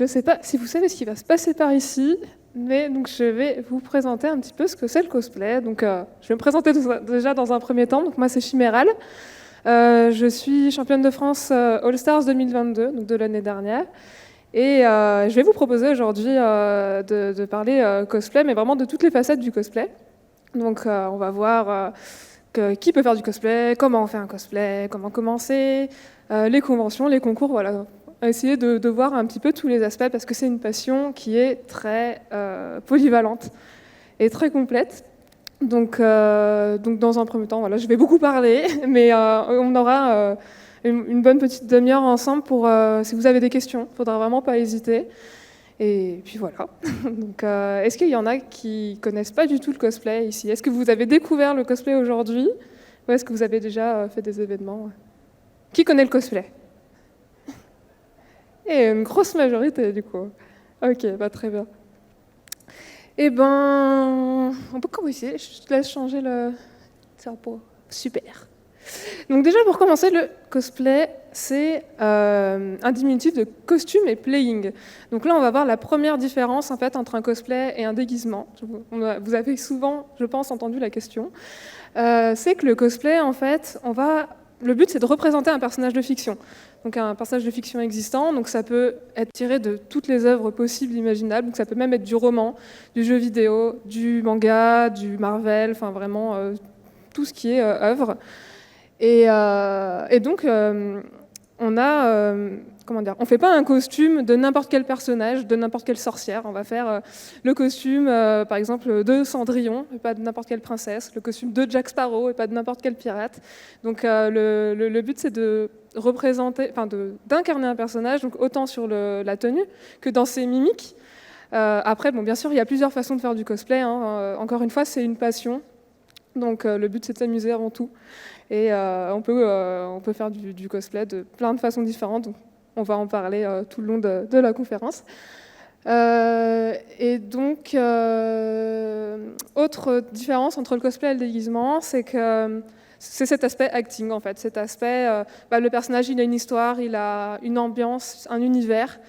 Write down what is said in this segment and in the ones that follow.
je ne sais pas si vous savez ce qui va se passer par ici, mais donc je vais vous présenter un petit peu ce que c'est le cosplay. Donc, je vais me présenter déjà dans un premier temps. Donc, moi, c'est Chiméral. Je suis championne de France All Stars 2022, donc de l'année dernière. Et je vais vous proposer aujourd'hui de parler cosplay, mais vraiment de toutes les facettes du cosplay. Donc, on va voir qui peut faire du cosplay, comment on fait un cosplay, comment commencer, les conventions, les concours, voilà. On va essayer de voir un petit peu tous les aspects parce que c'est une passion qui est très polyvalente et très complète. Donc dans un premier temps, voilà, je vais beaucoup parler, mais on aura une bonne petite demi-heure ensemble pour, si vous avez des questions, il ne faudra vraiment pas hésiter. Et puis voilà. Donc, est-ce qu'il y en a qui connaissent pas du tout le cosplay ici? Est-ce que vous avez découvert le cosplay aujourd'hui? Ou est-ce que vous avez déjà fait des événements? Qui connaît le cosplay? Et une grosse majorité du coup. Ok, bah, très bien. Eh ben, on peut commencer. Je te laisse changer le serpent. Super. Donc déjà pour commencer, le cosplay, c'est un diminutif de costume et playing. Donc là, on va voir la première différence en fait entre un cosplay et un déguisement. Vous avez souvent, je pense, entendu la question. C'est que le cosplay, en fait, le but, c'est de représenter un personnage de fiction. Donc un personnage de fiction existant, donc ça peut être tiré de toutes les œuvres possibles, imaginables. Donc ça peut même être du roman, du jeu vidéo, du manga, du Marvel, enfin vraiment tout ce qui est œuvre. Et donc, on fait pas un costume de n'importe quel personnage, de n'importe quelle sorcière. On va faire le costume, par exemple, de Cendrillon, et pas de n'importe quelle princesse, le costume de Jack Sparrow, et pas de n'importe quel pirate. Donc, le but, c'est de représenter, enfin, d'incarner un personnage, donc autant sur la tenue que dans ses mimiques. Après, bon, bien sûr, il y a plusieurs façons de faire du cosplay. Hein. Encore une fois, c'est une passion. Donc, le but, c'est de s'amuser avant tout. Et on peut faire du cosplay de plein de façons différentes. Donc on va en parler tout le long de la conférence. Et donc, autre différence entre le cosplay et le déguisement, c'est que c'est cet aspect acting, en fait. Cet aspect, le personnage, il a une histoire, il a une ambiance, un univers.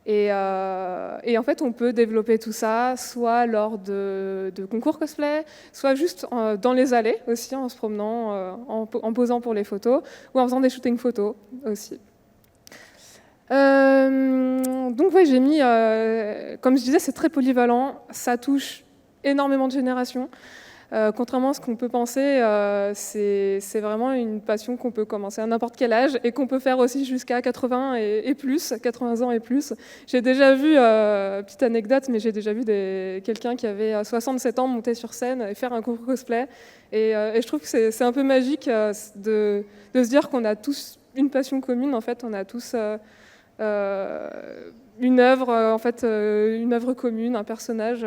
Et en fait, on peut développer tout ça, soit lors de concours cosplay, soit juste dans les allées aussi, en se promenant, en posant pour les photos, ou en faisant des shootings photos aussi. Donc oui, j'ai mis, comme je disais, c'est très polyvalent, ça touche énormément de générations. Contrairement à ce qu'on peut penser, c'est vraiment une passion qu'on peut commencer à n'importe quel âge et qu'on peut faire aussi jusqu'à 80 et plus, 80 ans et plus. J'ai déjà vu, petite anecdote, mais j'ai déjà vu quelqu'un qui avait 67 ans monter sur scène et faire un concours cosplay. Et je trouve que c'est un peu magique de se dire qu'on a tous une passion commune. En fait, on a tous une œuvre commune, un personnage.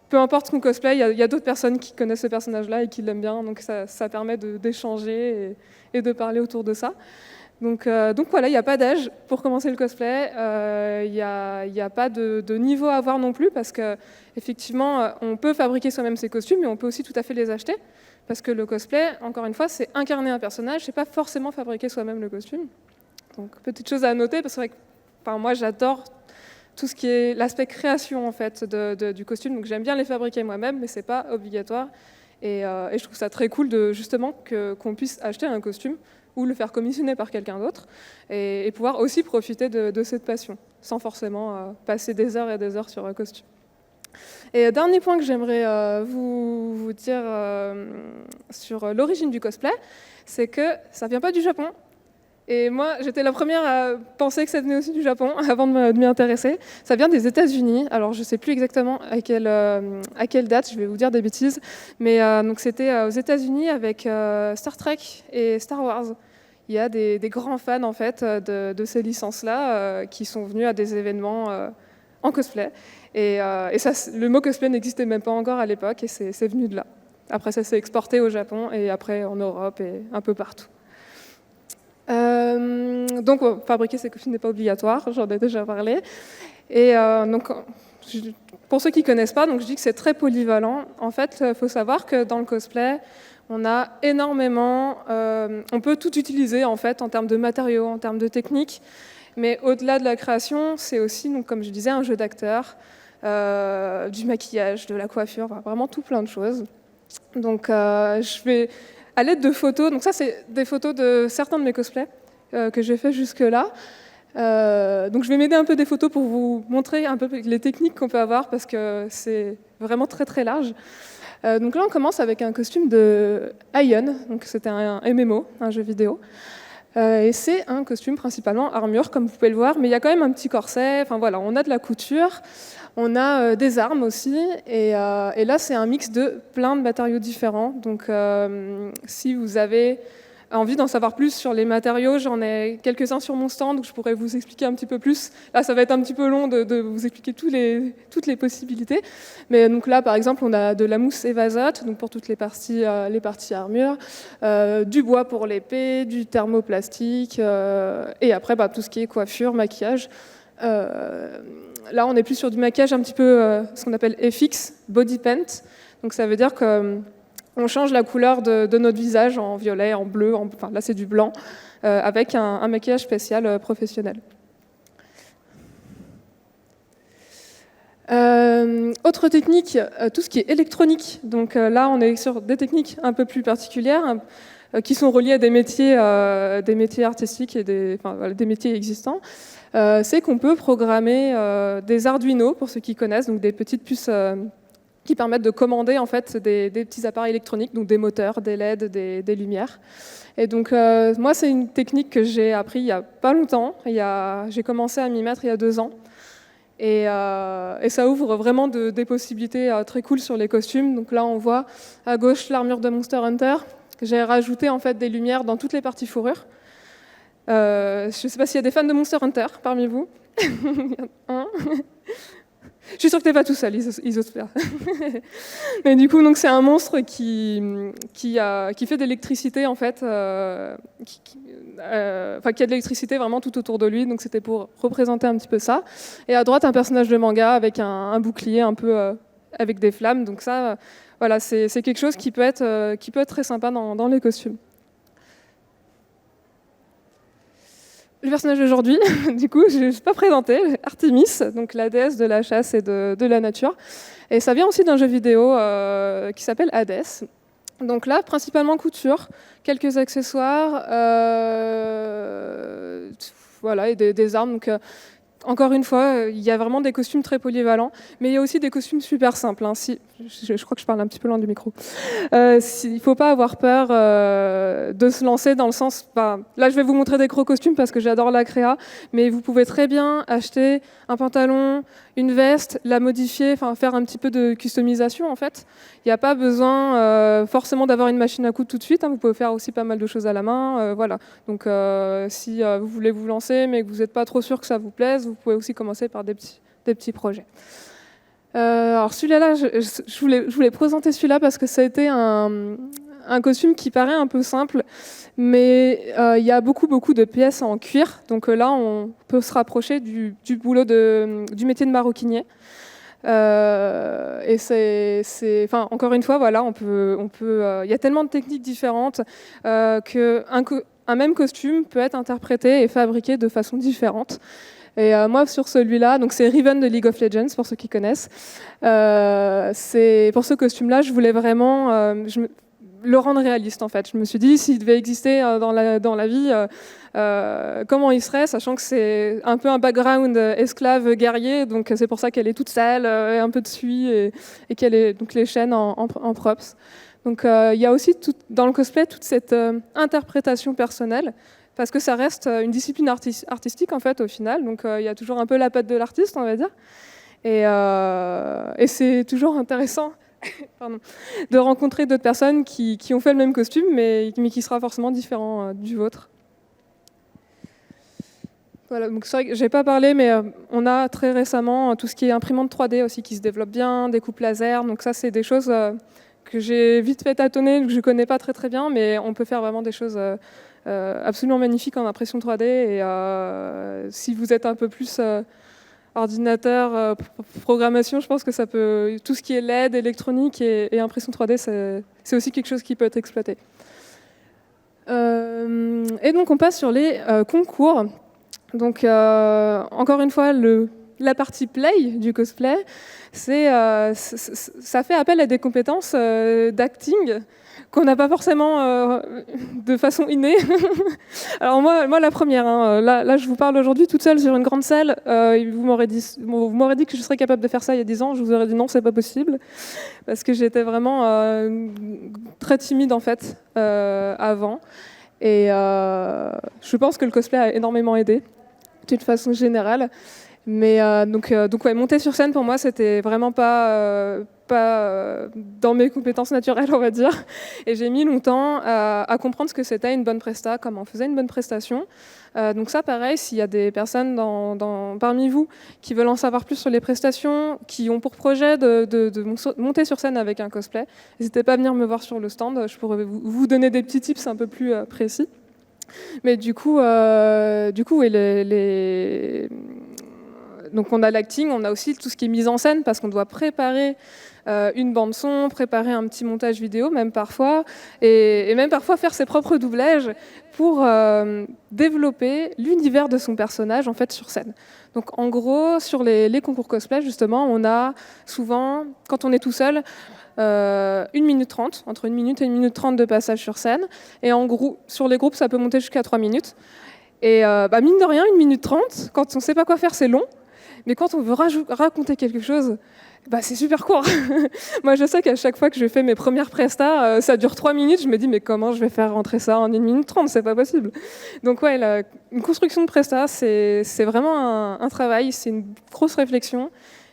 Peu importe ce qu'on cosplay, il y a d'autres personnes qui connaissent ce personnage-là et qui l'aiment bien, donc ça permet d'échanger et de parler autour de ça. Donc voilà, il n'y a pas d'âge pour commencer le cosplay, il n'y a pas de niveau à avoir non plus, parce qu'effectivement, on peut fabriquer soi-même ses costumes, mais on peut aussi tout à fait les acheter, parce que le cosplay, encore une fois, c'est incarner un personnage, c'est pas forcément fabriquer soi-même le costume. Donc petite chose à noter, parce que moi j'adore tout ce qui est l'aspect création en fait du costume. Donc j'aime bien les fabriquer moi-même, mais c'est pas obligatoire. Et je trouve ça très cool justement qu'on puisse acheter un costume ou le faire commissionner par quelqu'un d'autre et pouvoir aussi profiter de cette passion, sans forcément passer des heures et des heures sur un costume. Et dernier point que j'aimerais vous dire sur l'origine du cosplay, c'est que ça vient pas du Japon. Et moi, j'étais la première à penser que ça venait aussi du Japon, avant de m'y intéresser. Ça vient des États-Unis. Alors, je ne sais plus exactement à quelle date, je vais vous dire des bêtises. Mais donc, c'était aux États-Unis avec Star Trek et Star Wars. Il y a des grands fans, en fait, de ces licences-là qui sont venus à des événements en cosplay. Et le mot cosplay n'existait même pas encore à l'époque, et c'est venu de là. Après, ça s'est exporté au Japon, et après en Europe, et un peu partout. Donc fabriquer ces costumes n'est pas obligatoire, j'en ai déjà parlé. Et donc pour ceux qui ne connaissent pas, donc je dis que c'est très polyvalent. En fait, il faut savoir que dans le cosplay, on a énormément, on peut tout utiliser en fait en termes de matériaux, en termes de techniques. Mais au-delà de la création, c'est aussi, donc, comme je disais, un jeu d'acteur, du maquillage, de la coiffure, vraiment tout plein de choses. Donc je vais, à l'aide de photos, donc ça c'est des photos de certains de mes cosplays que j'ai fait jusque-là. Donc je vais m'aider un peu des photos pour vous montrer un peu les techniques qu'on peut avoir parce que c'est vraiment très très large. Donc là on commence avec un costume de Aion, donc c'était un MMO, un jeu vidéo. Et c'est un costume principalement armure comme vous pouvez le voir, mais il y a quand même un petit corset, enfin voilà, on a de la couture, on a des armes aussi, et là c'est un mix de plein de matériaux différents. Donc si vous avez envie d'en savoir plus sur les matériaux, j'en ai quelques-uns sur mon stand où je pourrais vous expliquer un petit peu plus. Là, ça va être un petit peu long de vous expliquer toutes les possibilités. Mais donc là, par exemple, on a de la mousse évasote, donc pour toutes les parties armure, du bois pour l'épée, du thermoplastique, et après tout ce qui est coiffure, maquillage. Là, on est plus sur du maquillage un petit peu ce qu'on appelle FX, body paint. Donc ça veut dire que on change la couleur de notre visage en violet, en bleu, enfin là c'est du blanc, avec un maquillage spécial professionnel. Autre technique, tout ce qui est électronique. Donc là on est sur des techniques un peu plus particulières qui sont reliées à des métiers artistiques et des métiers existants. C'est qu'on peut programmer des Arduino, pour ceux qui connaissent, donc des petites puces qui permettent de commander en fait des petits appareils électroniques, donc des moteurs, des LED, des lumières. Et donc moi c'est une technique que j'ai appris il n'y a pas longtemps. J'ai commencé à m'y mettre il y a 2 ans. Et ça ouvre vraiment des possibilités très cool sur les costumes. Donc là on voit à gauche l'armure de Monster Hunter. J'ai rajouté en fait des lumières dans toutes les parties fourrure. Je ne sais pas s'il y a des fans de Monster Hunter parmi vous. Il y en a un. Je suis sûre que t'es pas tout seul, Isosphère. Mais du coup, donc c'est un monstre qui fait de l'électricité en fait, qui a de l'électricité vraiment tout autour de lui. Donc c'était pour représenter un petit peu ça. Et à droite, un personnage de manga avec un bouclier un peu avec des flammes. Donc ça, voilà, c'est quelque chose qui peut être très sympa dans les costumes. Le personnage d'aujourd'hui, du coup, je ne l'ai pas présenté, Artemis, donc la déesse de la chasse et de la nature. Et ça vient aussi d'un jeu vidéo qui s'appelle Hades. Donc là, principalement couture, quelques accessoires, voilà, et des armes. Donc, encore une fois, il y a vraiment des costumes très polyvalents, mais il y a aussi des costumes super simples. Hein. Je crois que je parle un petit peu loin du micro. Il ne faut pas avoir peur de se lancer dans le sens... là, je vais vous montrer des gros costumes parce que j'adore la créa, mais vous pouvez très bien acheter un pantalon, une veste, la modifier, faire un petit peu de customisation en fait. Il n'y a pas besoin forcément d'avoir une machine à coudre tout de suite. Hein. Vous pouvez faire aussi pas mal de choses à la main. Voilà. Donc, si vous voulez vous lancer, mais que vous n'êtes pas trop sûr que ça vous plaise, vous pouvez aussi commencer par des petits projets. Alors celui-là, je voulais présenter celui-là parce que ça a été un costume qui paraît un peu simple, mais il y a beaucoup de pièces en cuir. Donc là, on peut se rapprocher du boulot du métier de maroquinier. Et encore une fois, voilà, il y a tellement de techniques différentes qu'un même costume peut être interprété et fabriqué de façon différente. Et moi, sur celui-là, donc c'est Riven de League of Legends, pour ceux qui connaissent. Pour ce costume-là, je voulais vraiment le rendre réaliste, en fait. Je me suis dit, s'il devait exister dans la vie, comment il serait, sachant que c'est un peu un background esclave guerrier, donc c'est pour ça qu'elle est toute sale, un peu de suie, et qu'elle est donc les chaînes en props. Donc il y a aussi dans le cosplay toute cette interprétation personnelle, parce que ça reste une discipline artistique en fait au final, donc il y a toujours un peu la patte de l'artiste, on va dire, et c'est toujours intéressant de rencontrer d'autres personnes qui ont fait le même costume, mais qui sera forcément différent du vôtre. Voilà, donc c'est vrai que j'ai pas parlé, mais on a très récemment tout ce qui est imprimante 3D aussi qui se développe bien, découpe laser, donc ça c'est des choses que j'ai vite fait tâtonner, que je connais pas très bien, mais on peut faire vraiment des choses absolument magnifiques en impression 3D, et si vous êtes un peu plus ordinateur, programmation, je pense que ça peut, tout ce qui est LED, électronique et impression 3D, c'est aussi quelque chose qui peut être exploité. Et donc on passe sur les concours. Donc, encore une fois, la partie play du cosplay, ça fait appel à des compétences d'acting qu'on n'a pas forcément de façon innée. Alors moi la première, hein, là, je vous parle aujourd'hui toute seule sur une grande salle. Vous m'aurez dit que je serais capable de faire ça il y a 10 ans. Je vous aurais dit non, c'est pas possible. Parce que j'étais vraiment très timide en fait avant. Et je pense que le cosplay a énormément aidé, d'une façon générale. Mais donc ouais, monter sur scène pour moi c'était vraiment pas dans mes compétences naturelles, on va dire. Et j'ai mis longtemps à comprendre ce que c'était une bonne presta, comment on faisait une bonne prestation. Donc ça, pareil, s'il y a des personnes parmi vous qui veulent en savoir plus sur les prestations, qui ont pour projet de monter sur scène avec un cosplay, n'hésitez pas à venir me voir sur le stand. Je pourrais vous donner des petits tips un peu plus précis. Mais du coup, oui, donc on a l'acting, on a aussi tout ce qui est mise en scène, parce qu'on doit préparer une bande son, préparer un petit montage vidéo, même parfois, et même parfois faire ses propres doublages pour développer l'univers de son personnage en fait sur scène. Donc en gros, sur les concours cosplay, justement, on a souvent, quand on est tout seul, 1 minute 30, entre 1 minute et 1 minute 30 de passage sur scène, et en gros, sur les groupes, ça peut monter jusqu'à 3 minutes. Et mine de rien, 1 minute 30, quand on ne sait pas quoi faire, c'est long. Mais quand on veut raconter quelque chose, c'est super court. Moi, je sais qu'à chaque fois que je fais mes premières prestas, ça dure 3 minutes. Je me dis, mais comment je vais faire rentrer ça en 1 minute 30 ? C'est pas possible. Donc, ouais, une construction de prestas, c'est vraiment un travail, c'est une grosse réflexion.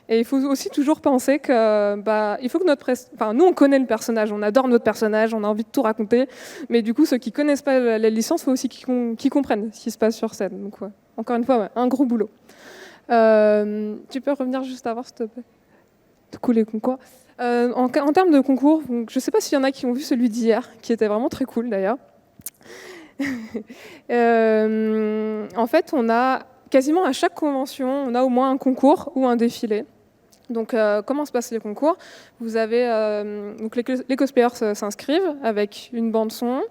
Et il faut aussi toujours penser que, il faut que nous, on connaît le personnage, on adore notre personnage, on a envie de tout raconter. Mais du coup, ceux qui connaissent pas la licence, il faut aussi qu'ils comprennent ce qui se passe sur scène. Donc, ouais. Encore une fois, ouais, un gros boulot. Tu peux revenir juste avant, s'il te plaît. Du coup, les concours. En termes de concours, donc, je ne sais pas s'il y en a qui ont vu celui d'hier, qui était vraiment très cool d'ailleurs. En fait, on a quasiment à chaque convention, on a au moins un concours ou un défilé. Donc, comment se passent les concours ? Vous avez donc les cosplayers s'inscrivent avec une bande son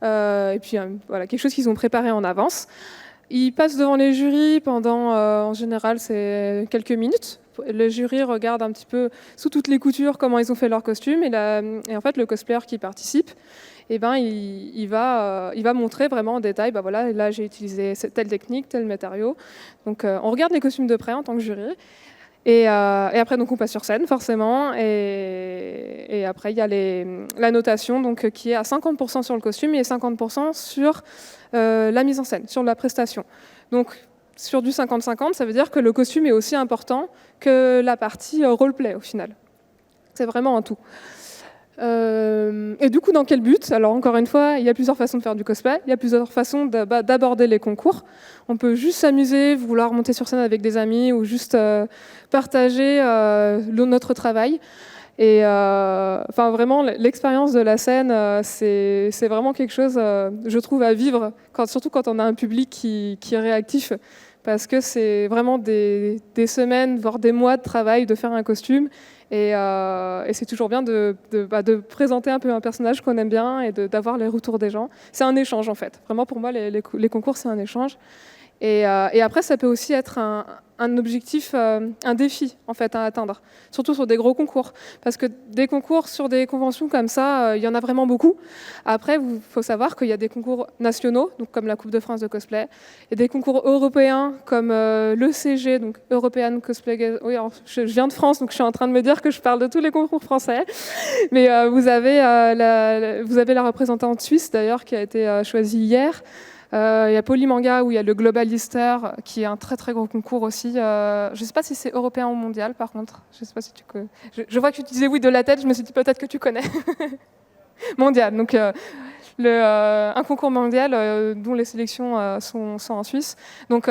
et puis voilà, quelque chose qu'ils ont préparé en avance. Ils passent devant les jurys pendant, en général, c'est quelques minutes. Le jury regarde un petit peu sous toutes les coutures comment ils ont fait leur costume. Et en fait, le cosplayer qui participe, il va montrer vraiment en détail, voilà, là j'ai utilisé telle technique, tel matériau. Donc on regarde les costumes de près en tant que jury. Et après, donc, on passe sur scène, forcément. Et après, il y a la notation donc, qui est à 50% sur le costume et 50% sur la mise en scène, sur la prestation. Donc, sur du 50-50, ça veut dire que le costume est aussi important que la partie roleplay, au final. C'est vraiment un tout. Et du coup, dans quel but ? Alors, encore une fois, il y a plusieurs façons de faire du cosplay, il y a plusieurs façons d'aborder les concours. On peut juste s'amuser, vouloir monter sur scène avec des amis ou juste partager notre travail. Et vraiment, l'expérience de la scène, c'est vraiment quelque chose, je trouve, à vivre, surtout quand on a un public qui est réactif, parce que c'est vraiment des semaines, voire des mois de travail de faire un costume. Et c'est toujours bien de présenter un peu un personnage qu'on aime bien et d'avoir les retours des gens. C'est un échange, en fait. Vraiment, pour moi, les concours, c'est un échange. Et après, ça peut aussi être un objectif, un défi, en fait, à atteindre. Surtout sur des gros concours. Parce que des concours sur des conventions comme ça, il y en a vraiment beaucoup. Après, il faut savoir qu'il y a des concours nationaux, donc comme la Coupe de France de cosplay, et des concours européens comme l'ECG, donc European Cosplay. Oui, alors, je viens de France, donc je suis en train de me dire que je parle de tous les concours français. Mais vous avez la représentante suisse, d'ailleurs, qui a été choisie hier. Il y a Polymanga où il y a le Globalister qui est un très très gros concours aussi. Je ne sais pas si c'est européen ou mondial par contre. Je sais pas si tu connais. Je vois que tu disais oui de la tête, je me suis dit peut-être que tu connais. Mondial, donc un concours mondial dont les sélections sont en Suisse. Donc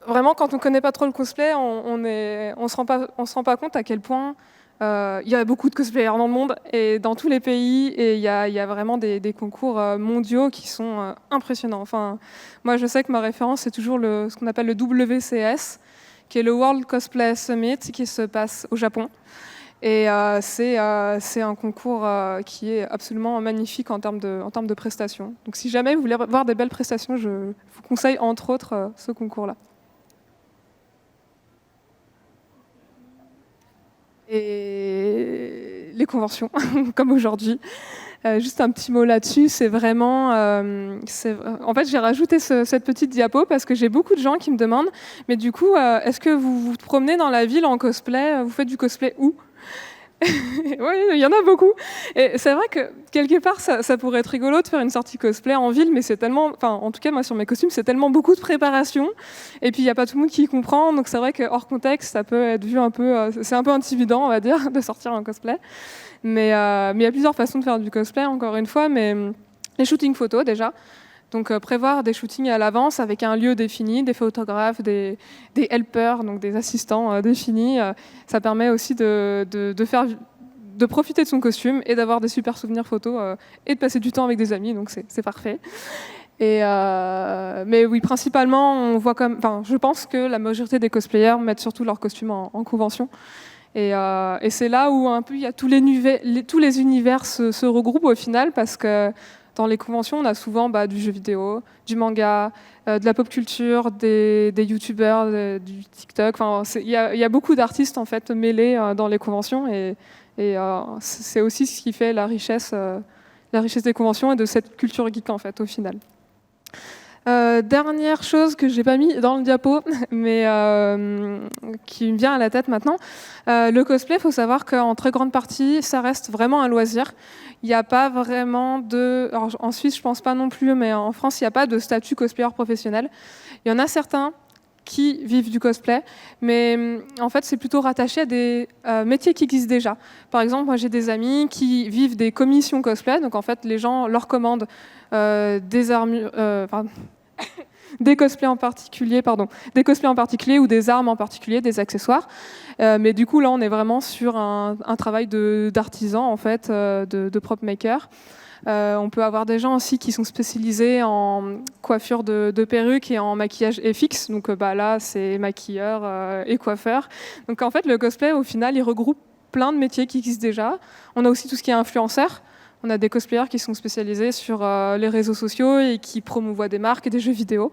vraiment quand on ne connaît pas trop le cosplay, on se rend pas compte à quel point il y a beaucoup de cosplayers dans le monde et dans tous les pays, et il y a vraiment des concours mondiaux qui sont impressionnants. Enfin, moi, je sais que ma référence, c'est toujours ce qu'on appelle le WCS, qui est le World Cosplay Summit, qui se passe au Japon. Et c'est un concours qui est absolument magnifique en termes de prestations. Donc si jamais vous voulez voir des belles prestations, je vous conseille entre autres ce concours-là. Et les conventions, comme aujourd'hui. Juste un petit mot là-dessus, c'est vraiment... en fait, j'ai rajouté cette petite diapo parce que j'ai beaucoup de gens qui me demandent, mais du coup, est-ce que vous vous promenez dans la ville en cosplay? Vous faites du cosplay où? Oui, il y en a beaucoup. Et c'est vrai que quelque part, ça pourrait être rigolo de faire une sortie cosplay en ville, mais c'est tellement, enfin, en tout cas moi sur mes costumes, c'est tellement beaucoup de préparation. Et puis il n'y a pas tout le monde qui y comprend, donc c'est vrai que hors contexte, ça peut être vu un peu, c'est un peu intimidant, on va dire, de sortir en cosplay. Mais il y a plusieurs façons de faire du cosplay, encore une fois. Mais les shootings photos déjà. Donc prévoir des shootings à l'avance avec un lieu défini, des photographes, des helpers, donc des assistants définis. Ça permet aussi de profiter de son costume et d'avoir des super souvenirs photos et de passer du temps avec des amis, donc c'est parfait. Mais oui, principalement, on voit je pense que la majorité des cosplayers mettent surtout leurs costumes en convention. Et c'est là où un peu il y a tous les univers se regroupent au final, parce que dans les conventions, on a souvent du jeu vidéo, du manga, de la pop culture, des youtubeurs, du TikTok. Enfin, il y a beaucoup d'artistes en fait mêlés dans les conventions, et c'est aussi ce qui fait la richesse des conventions et de cette culture geek en fait au final. Dernière chose que j'ai pas mis dans le diapo, mais qui me vient à la tête maintenant, le cosplay, il faut savoir qu'en très grande partie, ça reste vraiment un loisir. Il n'y a pas vraiment de... Alors, en Suisse, je pense pas non plus, mais en France, il n'y a pas de statut cosplayer professionnel. Il y en a certains qui vivent du cosplay, mais en fait, c'est plutôt rattaché à des métiers qui existent déjà. Par exemple, moi, j'ai des amis qui vivent des commissions cosplay, donc en fait, les gens leur commandent des armures... des cosplays en particulier, ou des armes en particulier, des accessoires. Mais du coup, là, on est vraiment sur un travail d'artisan, en fait, de prop maker. On peut avoir des gens aussi qui sont spécialisés en coiffure de perruques et en maquillage FX. Donc là, c'est maquilleur et coiffeur. Donc en fait, le cosplay, au final, il regroupe plein de métiers qui existent déjà. On a aussi tout ce qui est influenceur. On a des cosplayers qui sont spécialisés sur les réseaux sociaux et qui promouvoient des marques et des jeux vidéo.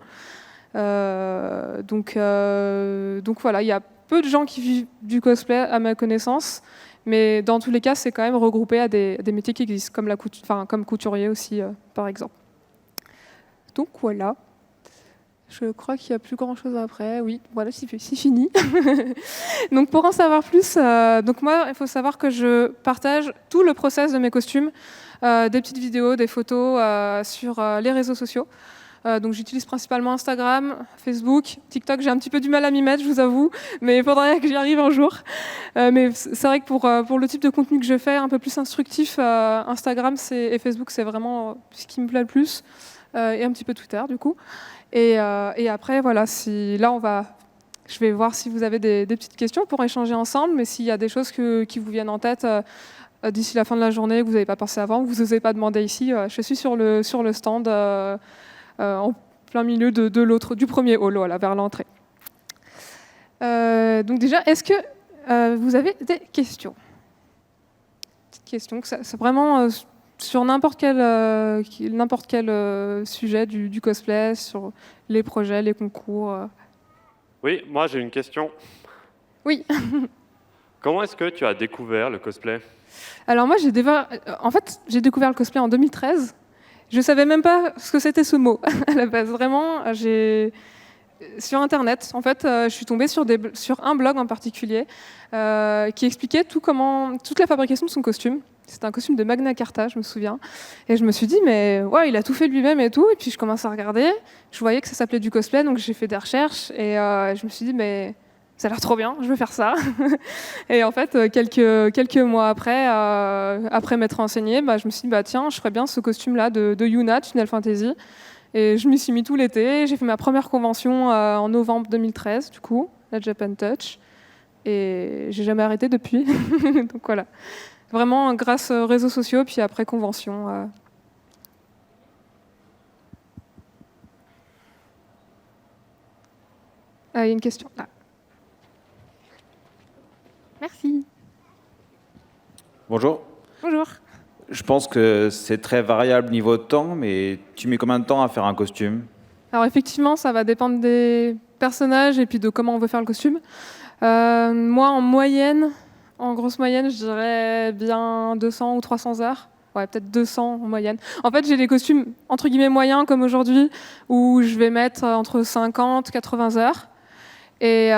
Donc voilà, il y a peu de gens qui vivent du cosplay à ma connaissance, mais dans tous les cas, c'est quand même regroupé à des métiers qui existent, comme couturier aussi, par exemple. Donc voilà. Je crois qu'il n'y a plus grand-chose après. Oui, voilà, c'est fini. Donc pour en savoir plus, donc moi, il faut savoir que je partage tout le process de mes costumes, des petites vidéos, des photos sur les réseaux sociaux. Donc j'utilise principalement Instagram, Facebook, TikTok. J'ai un petit peu du mal à m'y mettre, je vous avoue, mais il faudrait que j'y arrive un jour. Mais c'est vrai que pour le type de contenu que je fais, un peu plus instructif, Instagram et Facebook, c'est vraiment ce qui me plaît le plus, et un petit peu Twitter du coup. Et après, voilà, je vais voir si vous avez des petites questions pour échanger ensemble, mais s'il y a des choses qui vous viennent en tête d'ici la fin de la journée, que vous n'avez pas pensé avant, que vous n'osez pas demander ici, je suis sur le stand en plein milieu du premier hall, voilà, vers l'entrée. Donc déjà, est-ce que vous avez des questions? Petites questions, c'est vraiment... sur n'importe quel sujet du cosplay, sur les projets, les concours. Oui, moi j'ai une question. Oui. Comment est-ce que tu as découvert le cosplay? Alors moi, j'ai découvert le cosplay en 2013. Je ne savais même pas ce que c'était ce mot à la base. Vraiment, sur Internet, en fait, je suis tombée sur un blog en particulier qui expliquait toute la fabrication de son costume. C'était un costume de Magna Carta, je me souviens. Et je me suis dit, mais ouais, il a tout fait lui-même et tout. Et puis je commence à regarder. Je voyais que ça s'appelait du cosplay, donc j'ai fait des recherches. Et je me suis dit, mais ça a l'air trop bien, je veux faire ça. Et en fait, quelques mois après m'être renseignée, je me suis dit, tiens, je ferais bien ce costume-là de Yuna, Final Fantasy. Et je m'y suis mis tout l'été. J'ai fait ma première convention en novembre 2013, du coup, la Japan Touch. Et j'ai jamais arrêté depuis. Donc voilà. Vraiment grâce aux réseaux sociaux, puis après convention. Il y a une question là. Merci. Bonjour. Bonjour. Je pense que c'est très variable niveau temps, mais tu mets combien de temps à faire un costume? Alors effectivement, ça va dépendre des personnages et puis de comment on veut faire le costume. Moi, en grosse moyenne, je dirais bien 200 ou 300 heures. Ouais, peut-être 200 en moyenne. En fait, j'ai des costumes entre guillemets moyens comme aujourd'hui, où je vais mettre entre 50 et 80 heures. Et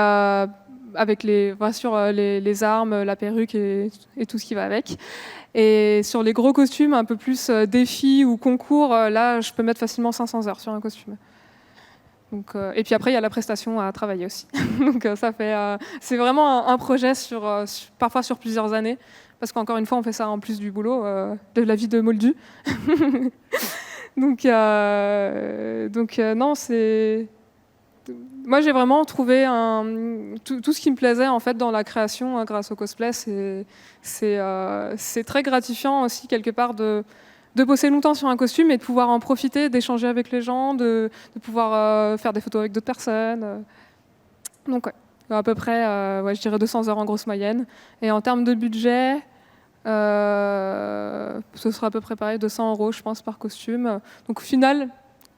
avec bien sûr, les armes, la perruque et tout ce qui va avec. Et sur les gros costumes, un peu plus défi ou concours, là, je peux mettre facilement 500 heures sur un costume. Donc, et puis après, il y a la prestation à travailler aussi. Donc c'est vraiment un projet parfois sur plusieurs années, parce qu'encore une fois, on fait ça en plus du boulot, de la vie de moldu. donc non, c'est... Moi, j'ai vraiment trouvé tout ce qui me plaisait en fait dans la création grâce au cosplay. C'est très gratifiant aussi quelque part de bosser longtemps sur un costume et de pouvoir en profiter, d'échanger avec les gens, de pouvoir faire des photos avec d'autres personnes. Donc ouais, à peu près, je dirais 200 heures en grosse moyenne. Et en termes de budget, ce sera à peu près pareil, 200 €, je pense, par costume. Donc au final,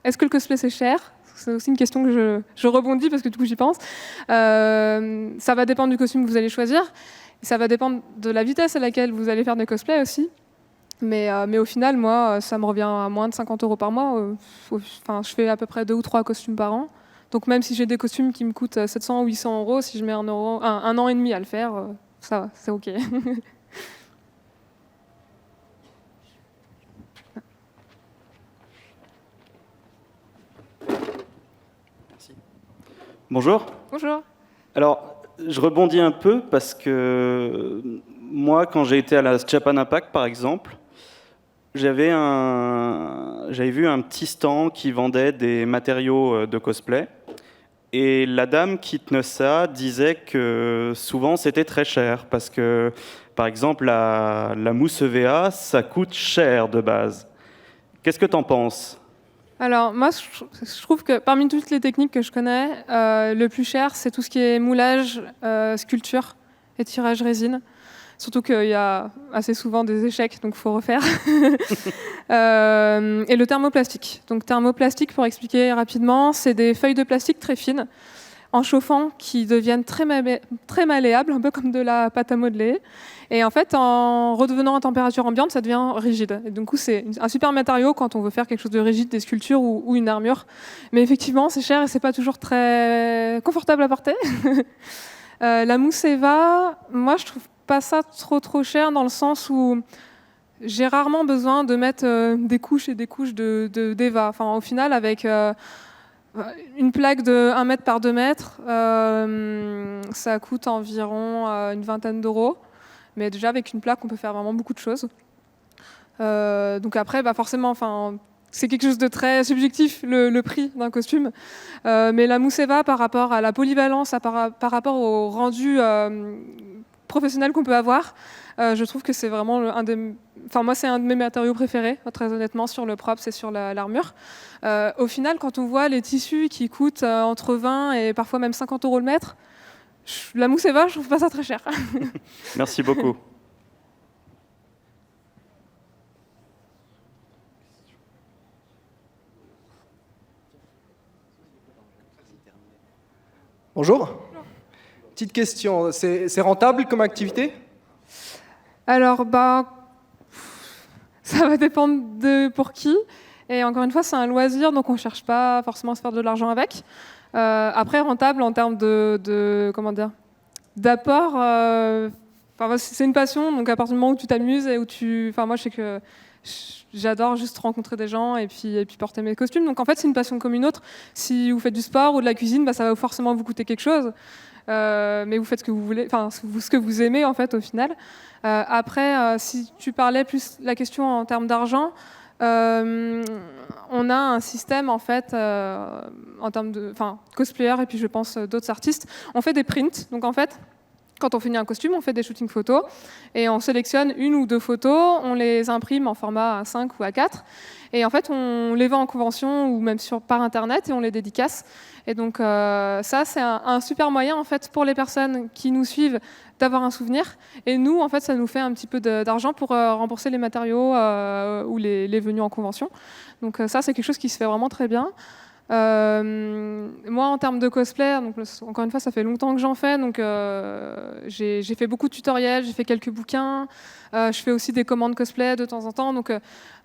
est-ce que le cosplay c'est cher ? C'est aussi une question que je rebondis parce que du coup j'y pense. Ça va dépendre du costume que vous allez choisir. Et ça va dépendre de la vitesse à laquelle vous allez faire des cosplays aussi. Mais au final, moi, ça me revient à moins de 50 € par mois. Je fais à peu près 2 ou 3 costumes par an. Donc même si j'ai des costumes qui me coûtent 700 ou 800 €, si je mets un an et demi à le faire, ça va, c'est OK. Bonjour. Bonjour. Alors, je rebondis un peu parce que moi, quand j'ai été à la Japan Impact, par exemple, j'avais vu un petit stand qui vendait des matériaux de cosplay. Et la dame qui tenait ça disait que souvent c'était très cher parce que, par exemple, la mousse EVA, ça coûte cher de base. Qu'est-ce que tu en penses ? Alors, moi, je trouve que parmi toutes les techniques que je connais, le plus cher, c'est tout ce qui est moulage, sculpture et tirage résine. Surtout qu'il y a assez souvent des échecs, donc il faut refaire. Et le thermoplastique. Donc, thermoplastique, pour expliquer rapidement, c'est des feuilles de plastique très fines, en chauffant, qui deviennent très malléables, un peu comme de la pâte à modeler. Et en fait, en redevenant à température ambiante, ça devient rigide. Et du coup, c'est un super matériau quand on veut faire quelque chose de rigide, des sculptures ou une armure. Mais effectivement, c'est cher et c'est pas toujours très confortable à porter. La mousse Eva, moi, je trouve pas ça trop cher dans le sens où j'ai rarement besoin de mettre des couches et des couches d'Eva. Enfin, au final, avec une plaque de 1 mètre par 2 mètres, ça coûte environ une vingtaine d'euros. Mais déjà, avec une plaque, on peut faire vraiment beaucoup de choses. Donc après, forcément, c'est quelque chose de très subjectif, le prix d'un costume. Mais la mousse Eva, par rapport à la polyvalence, par rapport au rendu professionnel qu'on peut avoir, je trouve que c'est vraiment moi, c'est un de mes matériaux préférés, très honnêtement, sur le propre, c'est sur l'armure. Au final, quand on voit les tissus qui coûtent entre 20 et parfois même 50 € le mètre, la mousse Eva, je trouve pas ça très cher. Merci beaucoup. Bonjour. Petite question, c'est rentable comme activité ? Alors, ça va dépendre de pour qui. Et encore une fois, c'est un loisir, donc on ne cherche pas forcément à se faire de l'argent avec. Après, rentable en termes d'apport, c'est une passion, donc à partir du moment où tu t'amuses et moi, je sais que j'adore juste rencontrer des gens et puis porter mes costumes. Donc en fait, c'est une passion comme une autre. Si vous faites du sport ou de la cuisine, ça va forcément vous coûter quelque chose. Mais vous faites ce que vous voulez, ce que vous aimez en fait au final. Après, si tu parlais plus la question en termes d'argent, on a un système en fait en termes de cosplayers et puis je pense d'autres artistes. On fait des prints, donc en fait Quand on finit un costume, on fait des shootings photos et on sélectionne 1 ou 2 photos, on les imprime en format A5 ou A4 et en fait on les vend en convention ou même par internet et on les dédicace. Et donc ça c'est un super moyen en fait pour les personnes qui nous suivent d'avoir un souvenir et nous en fait ça nous fait un petit peu d'argent pour rembourser les matériaux ou les venues en convention. Donc ça c'est quelque chose qui se fait vraiment très bien. Moi en termes de cosplay, donc, encore une fois ça fait longtemps que j'en fais, donc j'ai fait beaucoup de tutoriels, j'ai fait quelques bouquins, je fais aussi des commandes cosplay de temps en temps, donc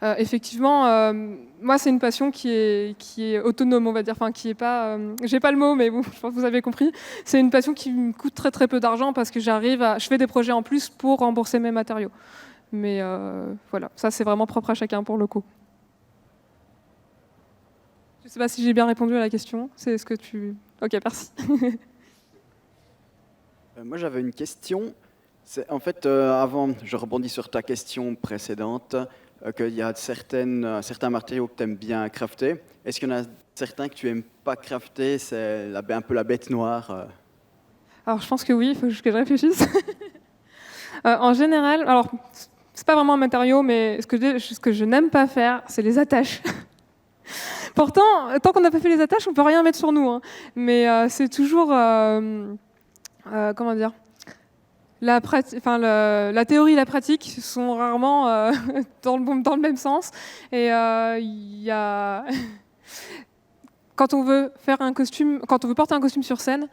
effectivement moi c'est une passion qui est autonome on va dire, enfin qui est pas, j'ai pas le mot mais bon, je pense que vous avez compris, c'est une passion qui me coûte très très peu d'argent parce que je fais des projets en plus pour rembourser mes matériaux, mais voilà, ça c'est vraiment propre à chacun pour le coup. Je ne sais pas si j'ai bien répondu à la question. C'est ce que tu... Ok, merci. Moi, j'avais une question. En fait, avant, je rebondis sur ta question précédente, qu'il y a certains matériaux que tu aimes bien crafter. Est-ce qu'il y en a certains que tu n'aimes pas crafter? C'est un peu la bête noire. Alors, je pense que oui, il faut que je réfléchisse. En général, alors, c'est pas vraiment un matériau, mais ce que je n'aime pas faire, c'est les attaches. Pourtant, tant qu'on n'a pas fait les attaches, on peut rien mettre sur nous. Hein. Mais c'est toujours, comment dire, la théorie et la pratique sont rarement dans le même sens. Et y a quand on veut faire un costume, quand on veut porter un costume sur scène,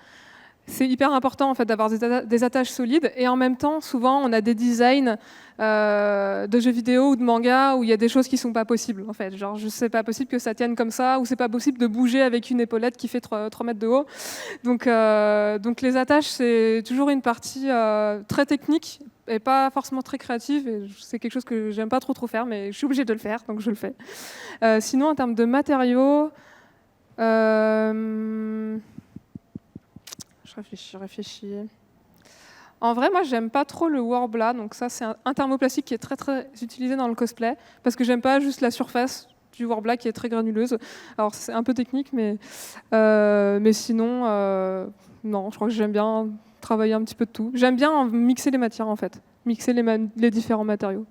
c'est hyper important en fait d'avoir des attaches solides et en même temps souvent on a des designs de jeux vidéo ou de manga où il y a des choses qui sont pas possibles en fait, genre c'est pas possible que ça tienne comme ça ou c'est pas possible de bouger avec une épaulette qui fait 3 mètres de haut, donc les attaches c'est toujours une partie très technique et pas forcément très créative et c'est quelque chose que j'aime pas trop faire mais je suis obligée de le faire donc je le fais. Sinon en termes de matériaux Je réfléchis. En vrai, moi, j'aime pas trop le Worbla, donc ça, c'est un thermoplastique qui est très très utilisé dans le cosplay, parce que j'aime pas juste la surface du Worbla qui est très granuleuse. Alors c'est un peu technique, mais sinon, non, je crois que j'aime bien travailler un petit peu de tout. J'aime bien mixer les matières en fait, mixer les différents matériaux.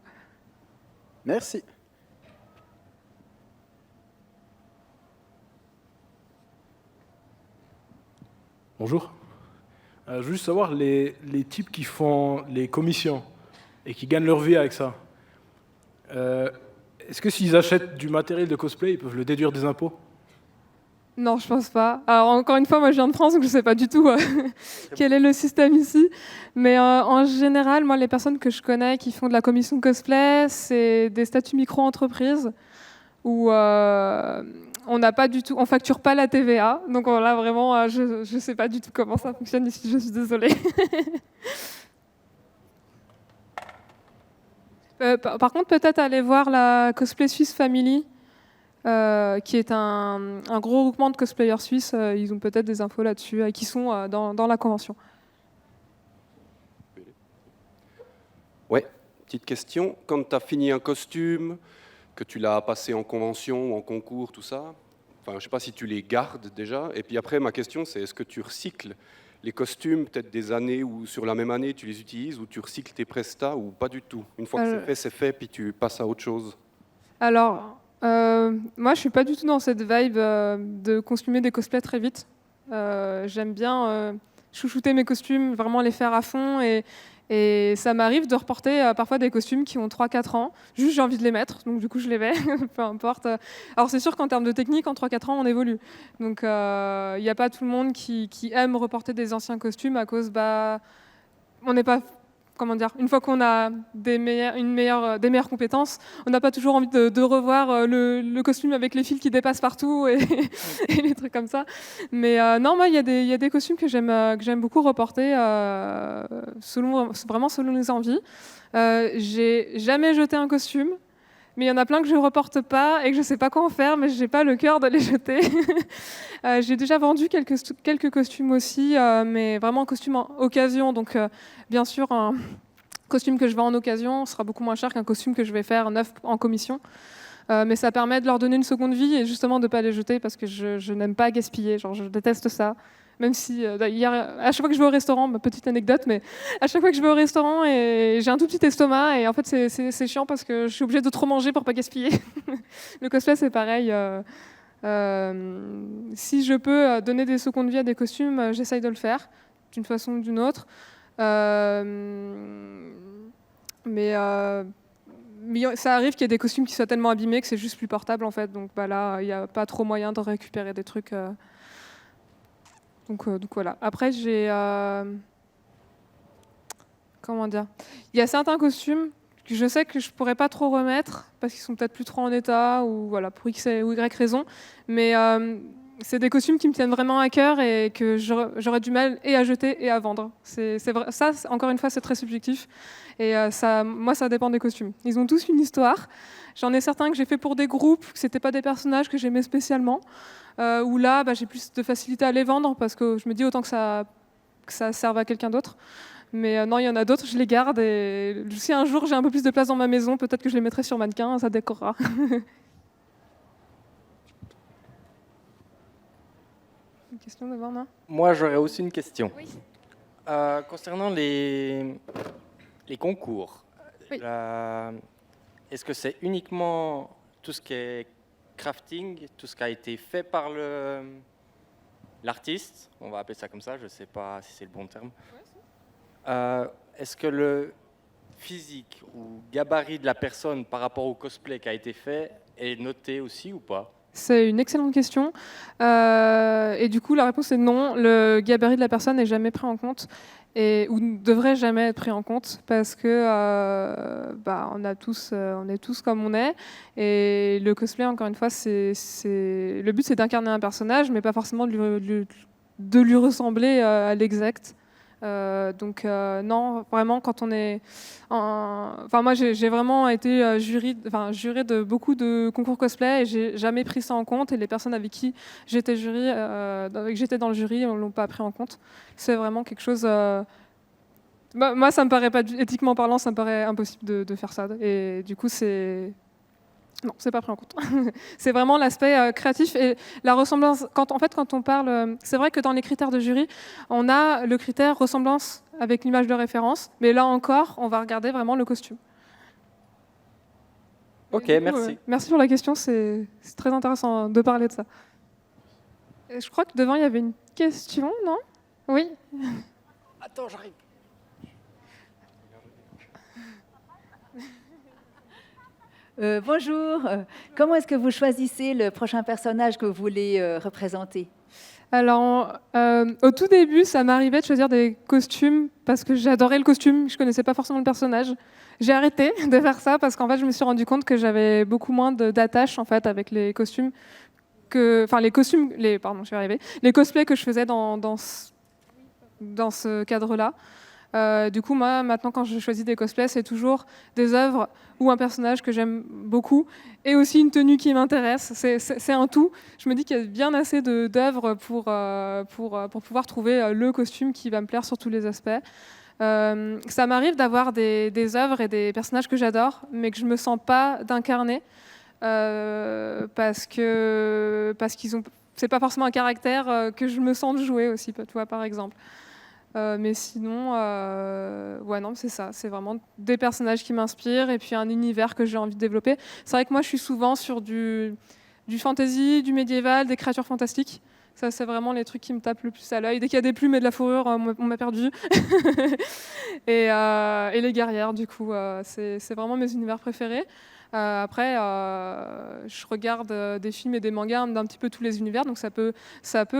Merci. Bonjour. Je veux juste savoir les types qui font les commissions et qui gagnent leur vie avec ça. Est-ce que s'ils achètent du matériel de cosplay, ils peuvent le déduire des impôts? Non, je pense pas. Alors encore une fois, moi je viens de France, donc je sais pas du tout quel est le système ici. Mais en général, moi les personnes que je connais qui font de la commission cosplay, c'est des statuts micro-entreprises où on n'a pas du tout, on facture pas la TVA. Donc là vraiment, je sais pas du tout comment ça fonctionne ici. Je suis désolée. Par contre, peut-être aller voir la Cosplay Suisse Family, qui est un gros groupement de cosplayers suisses. Ils ont peut-être des infos là-dessus, qui sont dans la convention. Ouais, petite question. Quand tu as fini un costume, que tu l'as passé en convention ou en concours, tout ça, enfin, je ne sais pas si tu les gardes déjà. Et puis après, ma question, c'est est-ce que tu recycles les costumes, peut-être des années ou sur la même année, tu les utilises, ou tu recycles tes prestats, ou pas du tout? Une fois que c'est fait, puis tu passes à autre chose. Alors, moi, je ne suis pas du tout dans cette vibe de costumer des cosplays très vite. J'aime bien chouchouter mes costumes, vraiment les faire à fond. Et ça m'arrive de reporter parfois des costumes qui ont 3-4 ans. Juste, j'ai envie de les mettre, donc du coup, je les mets, peu importe. Alors, c'est sûr qu'en termes de technique, en 3-4 ans, on évolue. Donc, il n'y a pas tout le monde qui aime reporter des anciens costumes à cause, on n'est pas... Comment dire, une fois qu'on a des meilleures compétences, on n'a pas toujours envie de revoir le costume avec les fils qui dépassent partout et, et les trucs comme ça. Mais non, moi, il y a des costumes que j'aime beaucoup reporter, vraiment selon les envies. J'ai jamais jeté un costume, mais il y en a plein que je ne reporte pas et que je ne sais pas quoi en faire, mais je n'ai pas le cœur de les jeter. J'ai déjà vendu quelques costumes aussi, mais vraiment en costume en occasion. Donc, bien sûr, un costume que je vends en occasion sera beaucoup moins cher qu'un costume que je vais faire neuf en commission. Mais ça permet de leur donner une seconde vie et justement de ne pas les jeter parce que je n'aime pas gaspiller. Genre, je déteste ça. Même si, hier, à chaque fois que je vais au restaurant, petite anecdote, mais à chaque fois que je vais au restaurant, et j'ai un tout petit estomac, et en fait, c'est chiant parce que je suis obligée de trop manger pour pas gaspiller. Le cosplay, c'est pareil. Si je peux donner des secondes vies à des costumes, j'essaye de le faire, d'une façon ou d'une autre. Mais ça arrive qu'il y ait des costumes qui soient tellement abîmés que c'est juste plus portable, en fait. Donc là, il n'y a pas trop moyen de récupérer des trucs. Donc voilà. Après, j'ai... comment dire ? Il y a certains costumes que je sais que je pourrais pas trop remettre parce qu'ils sont peut-être plus trop en état ou voilà, pour X ou Y raison. Mais c'est des costumes qui me tiennent vraiment à cœur et que j'aurais du mal et à jeter et à vendre. C'est vrai, ça, encore une fois, c'est très subjectif. Et moi, ça dépend des costumes. Ils ont tous une histoire. J'en ai certains que j'ai fait pour des groupes, que c'était pas des personnages que j'aimais spécialement. Où là, j'ai plus de facilité à les vendre parce que je me dis autant que ça serve à quelqu'un d'autre. Mais non, il y en a d'autres, je les garde. Et si un jour j'ai un peu plus de place dans ma maison, peut-être que je les mettrai sur mannequin, ça décorera. Une question d'abord, non ? Moi, j'aurais aussi une question. Oui. Concernant les concours, Oui. est-ce que c'est uniquement tout ce qui est crafting, tout ce qui a été fait par l'artiste, on va appeler ça comme ça, je ne sais pas si c'est le bon terme. Est-ce que le physique ou gabarit de la personne par rapport au cosplay qui a été fait est noté aussi ou pas ? C'est une excellente question. Et du coup, la réponse est non. Le gabarit de la personne n'est jamais pris en compte ou ne devrait jamais être pris en compte parce que on est tous comme on est. Et le cosplay, encore une fois, le but, c'est d'incarner un personnage, mais pas forcément de lui ressembler à l'exact. Non, vraiment, quand on est... moi, j'ai vraiment été jurée de beaucoup de concours cosplay et j'ai jamais pris ça en compte. Et les personnes avec qui j'étais dans le jury, ne l'ont pas pris en compte. C'est vraiment quelque chose... moi, ça me paraît pas... Éthiquement parlant, ça me paraît impossible de faire ça. Et du coup, c'est... Non, c'est pas pris en compte. C'est vraiment l'aspect créatif et la ressemblance. Quand on parle, c'est vrai que dans les critères de jury, on a le critère ressemblance avec l'image de référence, mais là encore, on va regarder vraiment le costume. Ok, coup, merci. Merci pour la question, c'est très intéressant de parler de ça. Et je crois que devant, il y avait une question, non ? Oui. Attends, j'arrive. Bonjour, comment est-ce que vous choisissez le prochain personnage que vous voulez représenter ? Alors, au tout début, ça m'arrivait de choisir des costumes parce que j'adorais le costume, je connaissais pas forcément le personnage. J'ai arrêté de faire ça parce qu'en fait, je me suis rendu compte que j'avais beaucoup moins d'attache en fait avec les costumes les cosplays que je faisais dans ce cadre-là. Du coup, moi, maintenant, quand je choisis des cosplays, c'est toujours des œuvres ou un personnage que j'aime beaucoup et aussi une tenue qui m'intéresse. C'est un tout. Je me dis qu'il y a bien assez d'œuvres pour pouvoir trouver le costume qui va me plaire sur tous les aspects. Ça m'arrive d'avoir des œuvres et des personnages que j'adore, mais que je ne me sens pas d'incarner parce qu'ils ont... C'est pas forcément un caractère que je me sens de jouer aussi, toi, par exemple. Mais sinon, non, c'est ça. C'est vraiment des personnages qui m'inspirent et puis un univers que j'ai envie de développer. C'est vrai que moi, je suis souvent sur du fantasy, du médiéval, des créatures fantastiques. Ça, c'est vraiment les trucs qui me tapent le plus à l'œil. Dès qu'il y a des plumes et de la fourrure, on m'a perdu. et les guerrières, du coup, c'est vraiment mes univers préférés. Après, je regarde des films et des mangas d'un petit peu tous les univers, donc ça peut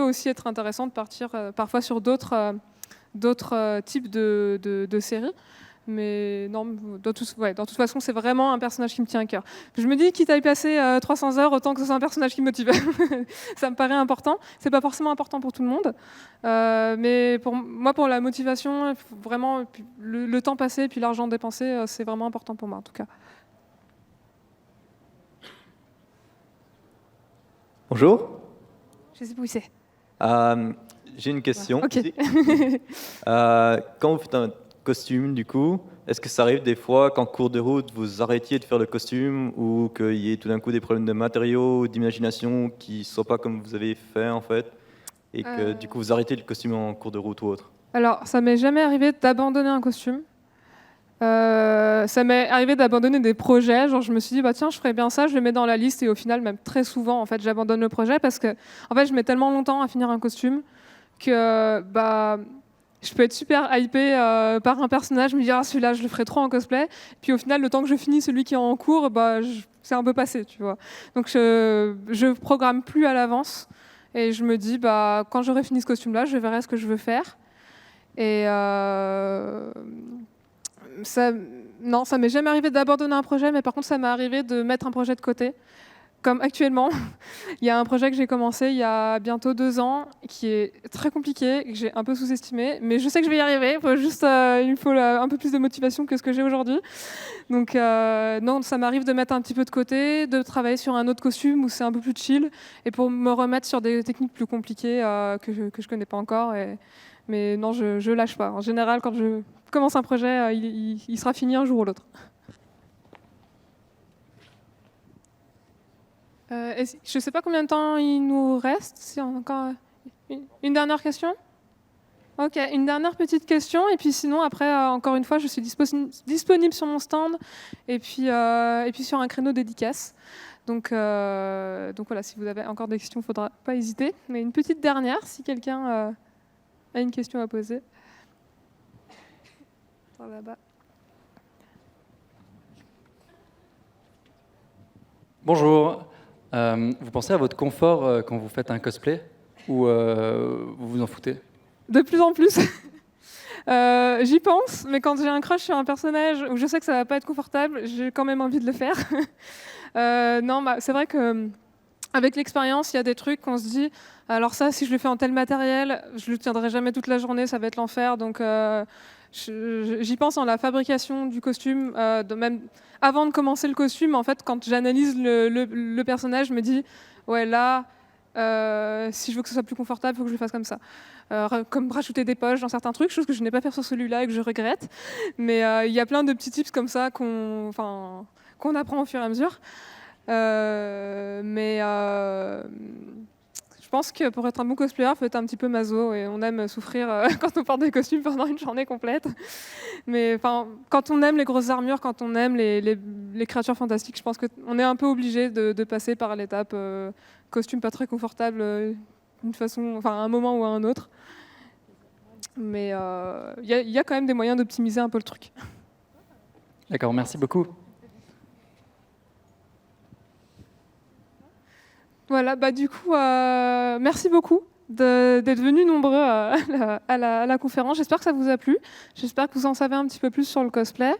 aussi être intéressant de partir parfois sur d'autres types de séries. Mais non, de toute façon, c'est vraiment un personnage qui me tient à cœur. Je me dis, quitte à y passer 300 heures, autant que ce soit un personnage qui me motive. Ça me paraît important. C'est pas forcément important pour tout le monde. Mais pour moi, pour la motivation, vraiment, le temps passé et puis l'argent dépensé, c'est vraiment important pour moi, en tout cas. Bonjour. Je sais pas où c'est. J'ai une question. Ok. Quand vous faites un costume, du coup, est-ce que ça arrive des fois qu'en cours de route, vous arrêtiez de faire le costume ou qu'il y ait tout d'un coup des problèmes de matériaux ou d'imagination qui ne soient pas comme vous avez fait, en fait ? et que du coup vous arrêtez le costume en cours de route ou autre? Alors, ça m'est jamais arrivé d'abandonner un costume. Ça m'est arrivé d'abandonner des projets. Genre, je me suis dit, bah tiens, je ferais bien ça, je le mets dans la liste, et au final, même très souvent, en fait, j'abandonne le projet parce que, en fait, je mets tellement longtemps à finir un costume que, bah, je peux être super hypée par un personnage, me dire, ah, celui-là, je le ferai trop en cosplay. Puis au final, le temps que je finis celui qui est en cours, bah, c'est un peu passé, tu vois. Donc, je programme plus à l'avance et je me dis, bah, quand j'aurai fini ce costume-là, je verrai ce que je veux faire. Et non, ça m'est jamais arrivé d'abandonner un projet, mais par contre, ça m'est arrivé de mettre un projet de côté. Comme actuellement, il y a un projet que j'ai commencé il y a bientôt 2 ans, qui est très compliqué, que j'ai un peu sous-estimé, mais je sais que je vais y arriver. Il me faut un peu plus de motivation que ce que j'ai aujourd'hui. Donc non, ça m'arrive de mettre un petit peu de côté, de travailler sur un autre costume où c'est un peu plus chill, et pour me remettre sur des techniques plus compliquées que je connais pas encore. Mais non, je lâche pas. En général, quand je commence un projet, il sera fini un jour ou l'autre. Je ne sais pas combien de temps il nous reste. Si on a encore une dernière question? Ok, une dernière petite question. Et puis sinon, après, encore une fois, je suis disponible sur mon stand et puis sur un créneau dédicace. Donc voilà, si vous avez encore des questions, il ne faudra pas hésiter. Mais une petite dernière, si quelqu'un a une question à poser. Par là-bas. Bonjour. Vous pensez à votre confort quand vous faites un cosplay ou vous vous en foutez? De plus en plus. J'y pense, mais quand j'ai un crush sur un personnage où je sais que ça va pas être confortable, j'ai quand même envie de le faire. Non, c'est vrai que avec l'expérience, il y a des trucs qu'on se dit, alors ça, si je le fais en tel matériel, je le tiendrai jamais toute la journée, ça va être l'enfer. Donc j'y pense en la fabrication du costume, même avant de commencer le costume. En fait, quand j'analyse le personnage, je me dis, ouais, là, si je veux que ce soit plus confortable, il faut que je le fasse comme ça. Comme rajouter des poches dans certains trucs, chose que je n'ai pas fait sur celui-là et que je regrette. Mais il y a plein de petits tips comme ça qu'on apprend au fur et à mesure. Je pense que pour être un bon cosplayer, il faut être un petit peu maso et on aime souffrir quand on porte des costumes pendant une journée complète. Mais quand on aime les grosses armures, quand on aime les créatures fantastiques, je pense qu'on est un peu obligé de passer par l'étape costume pas très confortable d'une façon, à un moment ou à un autre. Mais il y a quand même des moyens d'optimiser un peu le truc. D'accord, merci beaucoup. Voilà, du coup, merci beaucoup d'être venus nombreux à la conférence. J'espère que ça vous a plu. J'espère que vous en savez un petit peu plus sur le cosplay.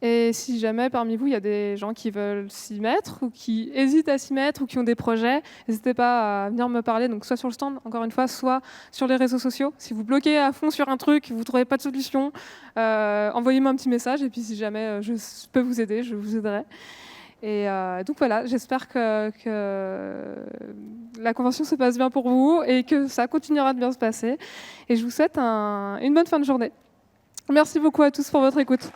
Et si jamais parmi vous, il y a des gens qui veulent s'y mettre ou qui hésitent à s'y mettre ou qui ont des projets, n'hésitez pas à venir me parler, donc soit sur le stand, encore une fois, soit sur les réseaux sociaux. Si vous bloquez à fond sur un truc, vous ne trouvez pas de solution, envoyez-moi un petit message et puis si jamais je peux vous aider, je vous aiderai. Et donc voilà, j'espère que la convention se passe bien pour vous et que ça continuera de bien se passer. Et je vous souhaite une bonne fin de journée. Merci beaucoup à tous pour votre écoute.